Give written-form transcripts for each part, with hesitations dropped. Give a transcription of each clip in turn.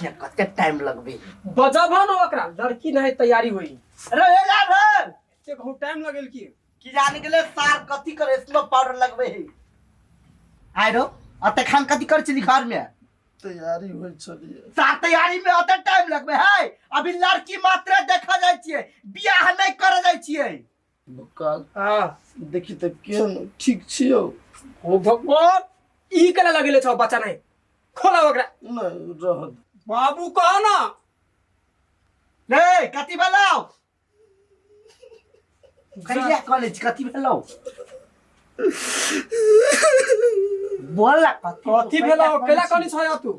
यहाँ कते टाइम लगबे बजब न ओकरा लड़की नहीं तैयारी होई। अरे ए यार ते बहुत टाइम लगेल की जाने के लिए सार कथी करे स्नो पाउडर लगबे है आइ रो अते खान कथी कर छी घर में तैयारी होई छलिए सार तैयारी में अते टाइम लगबे है अभी लड़की मात्र देखा जाय छियै बियाह नहीं करे जाय छियै बुकाल हां देखि त केन ठीक छियो ओ भगवान ई केला लगेले छ बच्चा नहीं खोला ओकरा नहीं रह बाबू कह ना रे कथी भेलौ कहिया कॉलेज कथी भेलौ बोल कथी भेलौ केला कनी छ तू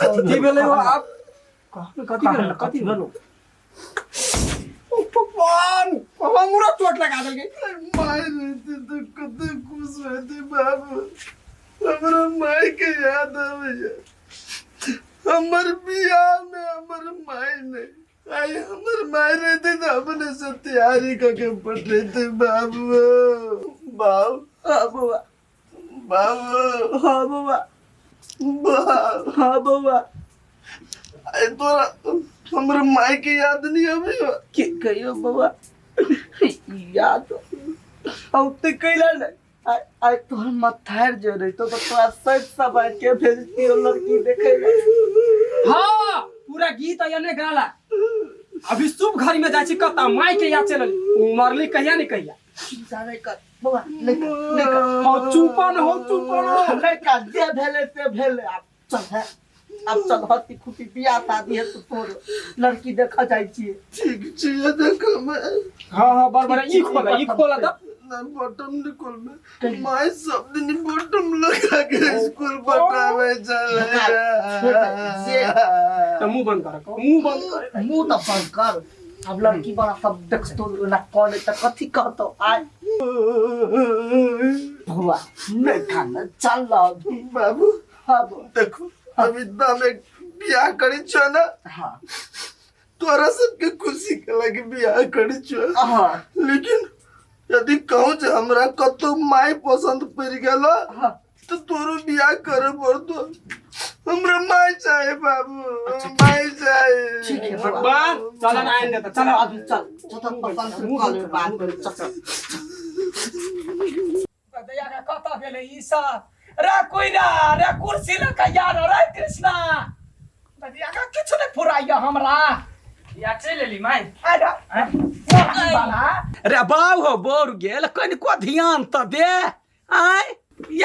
कथी भेलै आप कथी भेलौ ओ भगवान बाबा मुरा चोट लगा देलकै माय रहते तो कते खुश रहते बाबू हमरा माय के याद आवे हमर बियाह में हमर माय ने आई हमर माय रहते तो अपने से तैयारी करके पढ़ते थे बाबू बाबू बाबा बाबू हां बाबा बाबू हां बाबा आई तोरा हमर माय के याद नहीं आवे के कहियो बाबा याद अब तो कैला नहीं आई तोहर मथार जो रही तो तोरा सच सब के भेजती हो लड़की देखे हां पूरा गीत एने गाला अभी शुभ घड़ी में जाई छी कता माई के याद चलल मरली कहिया नहीं कहिया चिंता नहीं कर बाबा नहीं कर हो चुपन नहीं कर जे भेले से भेले अब चल हत्ती खुटी बियाह शादी है तो तोर लड़की देखा जाई छी ठीक छिए देखो मैं हां बड़ ई खोला त ना बटन निकल में माय सब दिन बटन लगा के स्कूल पटावे चले तो मुंह बंद कर मुंह तो बंद कर अब लड़की बड़ा सब देख तो ना कॉलेज तक कथी कहतो आय बुआ नहीं खाना चल बाबू हां देखो अभी दामे बियाह करी छ ना हां तोरा सबके खुशी के लगे बियाह करी छ हां लेकिन यदि कहूं जे हमरा कतो माय पसंद पड़ गेलो हां तो तोरो बियाह करे पड़तो हमरा माय चाहे बाबू माय चाहे ठीक है भगवान चल ना आइन दे चलो अभी चल तो पसंद से कॉल में बात कर चल दया का कता गेले ईसा रे कोई ना रे कुर्सी ल का यार रे कृष्णा दया का किछ ने फुराइया हमरा या चलेली माई अरे अरे बाऊ हो बोर गेल कनिको ध्यान त दे आय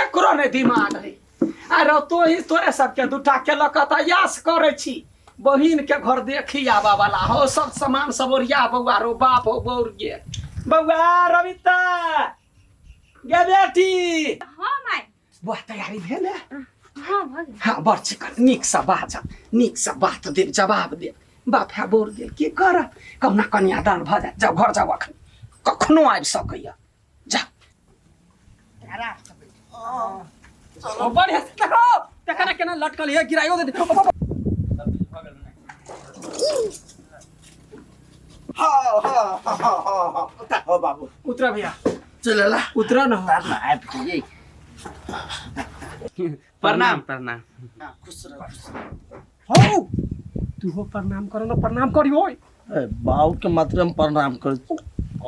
एकरो ने दिमाग है अरे तो ही तोरे सबके दूटा के लकता यास करे छी बहिन के घर देखी आबा वाला हो सब सामान सब ओरिया बउआ रो बाप हो बोर गेल बउआ रविता गे बेटी हां माय बुआ तैयारी भेल है हां भग हाँ बड़ चिकन नीक सा बात दे जवाब दे बाप है बोर गेल की कर कहुना कन्या दान भ जाए जाओ घर जाओ अखन कखनो आबि सकैया जा चलो बढ़िया से देखो तकरा केना लटकल है गिरायो दे हां हो बाबू उतरा भैया चलेला उतरा न प्रणाम खुश रह हो तू हो प्रणाम करो न प्रणाम करी होय बाऊ के मात्र में प्रणाम कर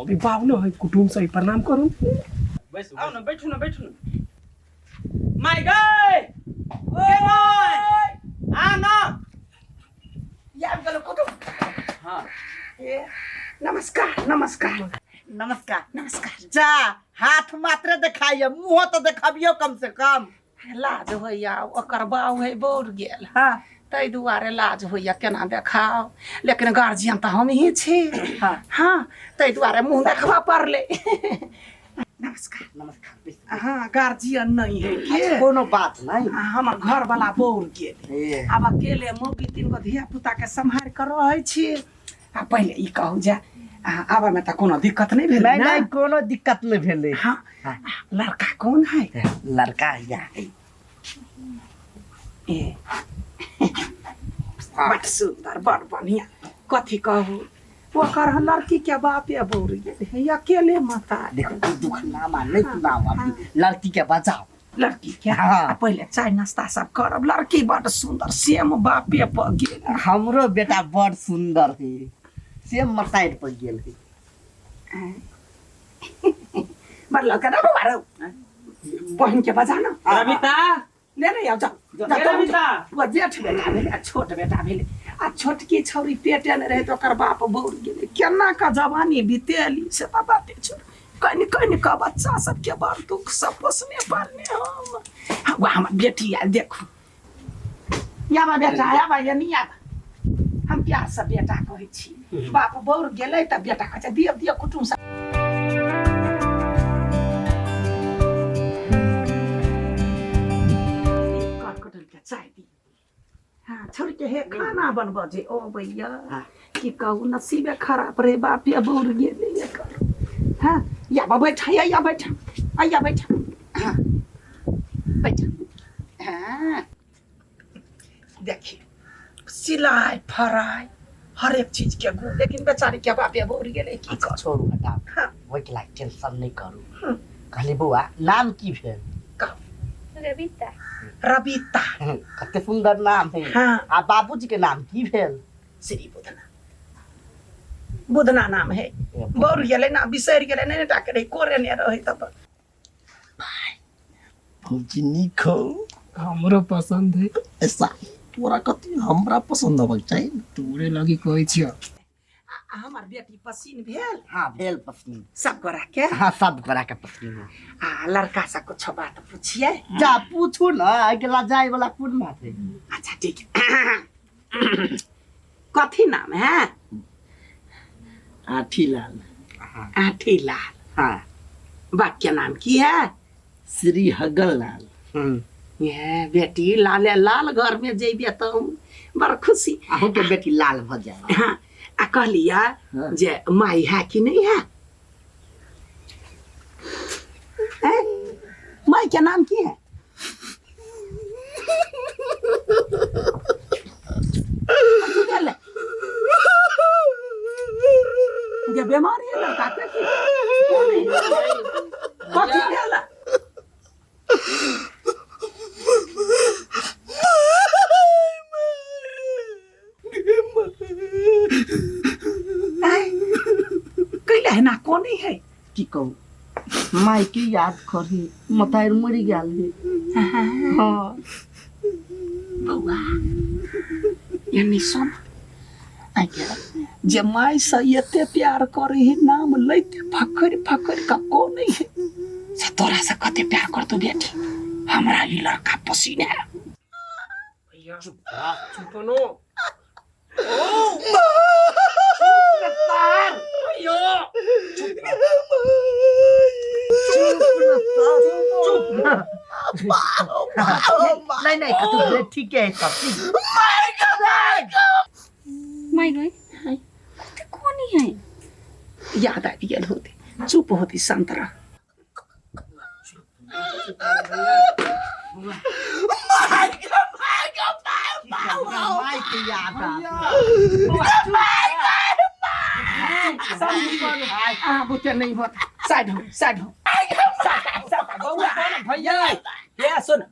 अभी बाबू न है कुटुम से प्रणाम करू आओ न बैठू न माय गए के माय आ ना यार गलो कुटुम हां नमस्कार जा हाथ मात्र दिखाइए मुंह तो दिखाबियो कम से कम लाज होइया ओकर बाऊ है बोर गेल हां तै दुआरे लाज होइया केना देखाओ लेकिन गार्जियन तो हम ही छी हाँ तै दुआरे मुंह देखबा पड़ले नमस्कार हाँ गार्जियन नहीं है के कोनो बात नहीं हमर घर वाला बोर गेल अब अकेले मौगी 3 गो धिया पुता के संभाल कर रहे छी आ पहले ई कहू जा आबा में त कोनो दिक्कत नहीं भेल नहीं कोनो दिक्कत नहीं भेले हाँ लड़का कौन है लड़का या ए बड़ सुंदर बड़ बढ़िया कथी कहू ओकर लड़की के बाप या बोर गेल है अकेले माता देखो दुख ना माने ना अभी लड़की के बचाओ लड़की के हाँ। आ पहिले चाय नाश्ता सब करब लड़की बड़ सुंदर सेम बापे पर गेल हमरो बेटा बड़ सुंदर है सेम मसाइड पर गेल है बड़ लड़का ना बारो बहन के बजाना रविता ले रे आओ जा ए रविता वो जेठ बेटा भेले आ छोट बेटा भेले आ छोटकी छौरी पेटे ने रहे तो ओकर बाप बौर गेले केना का जवानी बीतेली से त बाते छोड़ कनि का बच्चा सब के बड़ दुख सब पोसने पालने हम वो हमर बेटी आ देखू याबा बेटा याबा ये नहीं याबा हम प्यार से बेटा कहै छी बाप बौर गेले त बेटा कहै छै दिय कुटुम सब कटकटल के चाय दी हाँ छोड़ के हे खाना बनबो जे ओ भैया की कहू नसीबे खराब रे बापे बौर गेले ये कर हाँ या बैठा या बैठा या बैठा हाँ बैठा हाँ देखिए सिलाई फराई हर एक चीज के गुण लेकिन बेचारी के बापे बौर गेले की कर छोड़ू हटा हाँ ओइके लागि टेंशन नहीं करू कहली बौआ नाम की भेल रविता रविता कते सुंदर नाम है हाँ आ बाबूजी के नाम की भेल श्री बुधना नाम है बौर गेले ना बिसरि गेले नहीं टाके रही कोरे ने रहे तब भौजी निक हो हमरो पसंद है ऐसा तोरा कति हमरा पसंद होबक चाहिए तोरे लगी कहै छियो हमार बेटी पसीन भेल हाँ भेल पसंद सब गोरा के हाँ सब करा के पसंद है आ लड़का सब कुछ बात पूछिए जा पूछू ना अगला जाए वाला कौन बात है अच्छा ठीक है कथी नाम है आठीलाल आठीलाल हाँ बाप के नाम की है श्री हगललाल ये बेटी लाले लाल घर में जेबे तो बड़ खुशी आहू के बेटी लाल भ जाए हाँ आ कहलिया जे माई है कि नहीं है हैं? माई के नाम की है कथी भेलै? ये बीमारी है लड़का के की? कथी भेलै? कैले है ना कोनी है की कहू माई के याद करी मतार मर गेल है हाँ बौआ ये नहीं सुन जे माई से एते प्यार करे है नाम लैते फकर का को नहीं है से तोरा से कते प्यार कर तू बेटी हमरा ई लड़का पसीन है भैया चुपनो नहीं नहीं कतु ठीक है सब माय गई कते कोनी है याद आ गेल होते चुप होती संतरा माई के याद बुते नहीं होता साइड हो बउआ भैया ये सुन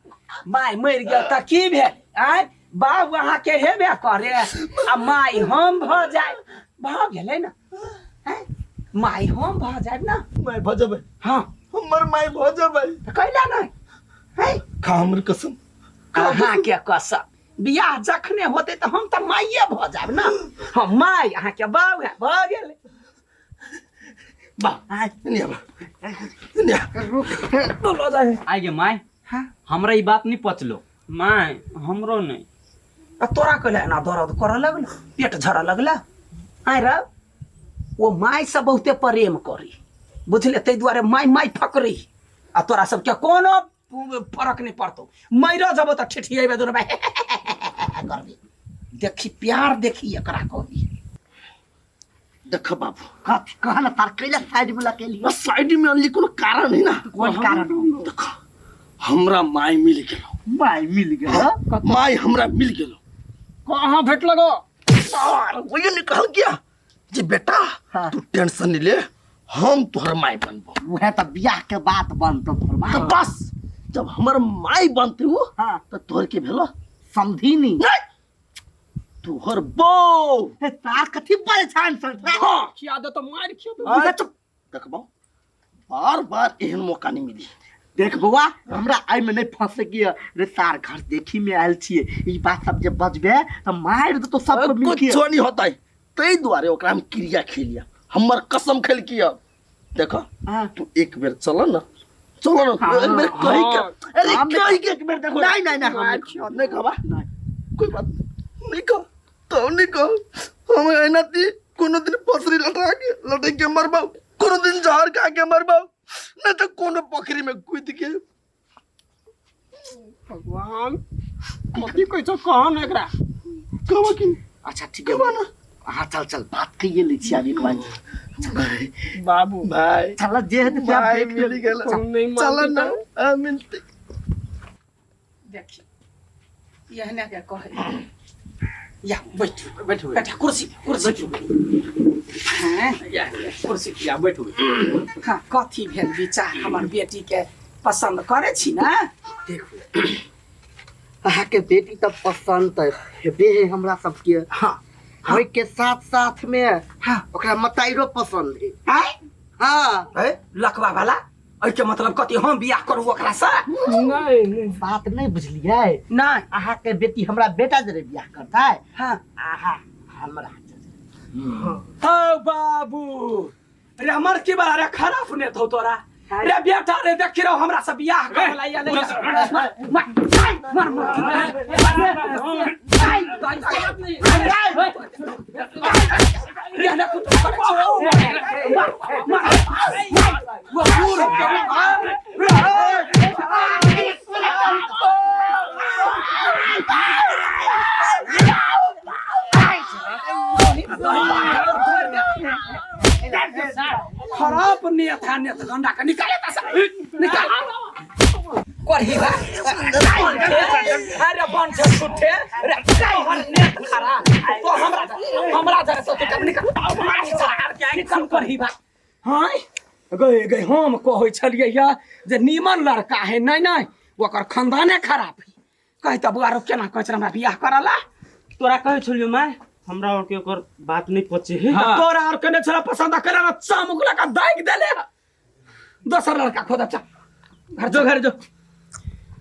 माई मर गया त की भेल आय बाबू अहाँ के हेबे करे आ माई हम भ जाए भ गेलै ना हैं? माई हम भ जाए ना माय भजबै हाँ हमर माय भजबै त कैला ना हैं खा हमर कसम अहाँ के कसम बियाह जखने होते तो हम तो माइये भ जाब ना हम माई अहाँ के बाबू है भ गेलै बोलो जाए आइ गे माय हाँ हमरा ई बात नहीं पचलो माय हमरो नहीं आ तोरा कहले ना दर्द कर लगल पेट झड़ लगला आय रे वो माई से बहुते प्रेम करी बुझले तै दुआरे माई फकरी आ तोरा सब के कोनो फर्क नहीं पड़तो मर जब तो ठिठिएबे दोनों भाई करबी देखी प्यार देखी एकरा कहबी देख बाबू कहना तार कैला साइड में लके लिए बस साइड में अनली कोनो कारण है ना कोई कारण देख हमरा माय मिल गेलो माई मिल गया माय हमरा मिल गेलो कहाँ भेट लगो वही निकल गया जी बेटा हाँ। तू टेंशन नहीं ले हम तोहर माय बनबो वह तो बियाह के बात बनतो तो फरमा बस जब हमर माई बनते हो हाँ तो तोहर के भेलो समझी नहीं तोहर बो सार कथी परेशान सन हाँ खिया दे तो मार खिया दे अरे चुप देखबो बार बार एहन मौका नहीं मिली देख बउआ हमरा आई में नहीं फंसे की रे सार घर देखी में आयल छिए ई बात सब जे बजबे त मार दे तो सबको मिल के कुछ नहीं होता है तई द्वारे ओकरा हम क्रिया खेलिया हमर कसम खेल किया देखो हाँ तू एक बेर चलो ना एक बेर कही के अरे कही के एक बेर देखो नहीं नहीं नहीं नहीं कहबा नहीं कोई बात नहीं कह तो नहीं कह हम एना ती कोनो दिन पसरी लटे के मरबा कोनो दिन जहर खा के मरबा नहीं तो कोनो पोखरी में कूद के भगवान कथी कहै छ कहन एकरा कहबा कि अच्छा ठीक है ना हाँ चल चल बात कहिए ले छी अभी भाई बाबू भाई चल जे है ते भाई देख मिल गेल तुम नहीं चल ना मानते मिलते देखी यहने के कहे या बैठ बैठ बैठ कुर्सी हाँ या कुर्सी या बैठू हाँ कथी भेल विचार हमर बेटी के पसंद करे छी ना देखो अहाँ के बेटी तो पसंद हेबे है हमरा सबके हाँ होय के साथ साथ में हाँ ओकरा मताइरो पसंद है आय हाँ लकवा वाला ओइ के मतलब कथी हम बियाह करू ओकरा से नहीं नहीं बात नहीं बुझलिए नहीं अहाँ के बेटी हमरा बेटा जरे बियाह करता है हाँ आहा हमरा ओ बाबू रे हमर की बार रे खराब ने थो तोरा रे बेटा रे देख रहो हमरा से बियाह करला या ले खराब नियत है नियत गंडा का निकाले निकाल कोरी बा अरे बन से छुट्टे रे हर नियत खराब तो हमरा जरा से तो निकाल कोरी बा हां गए गए हम कहै छलिए या जे नीमन लड़का है नहीं नहीं ओकर खानदाने खराब है कहि त बुआरो केना कहै हमरा बियाह करला तोरा कहै छलियो माय हमरा और के ओकर बात नहीं पचे है तोरा और कने छला पसंद करे ना चामुक लगा दाग देले दोसर लड़का खोदा चा घर जो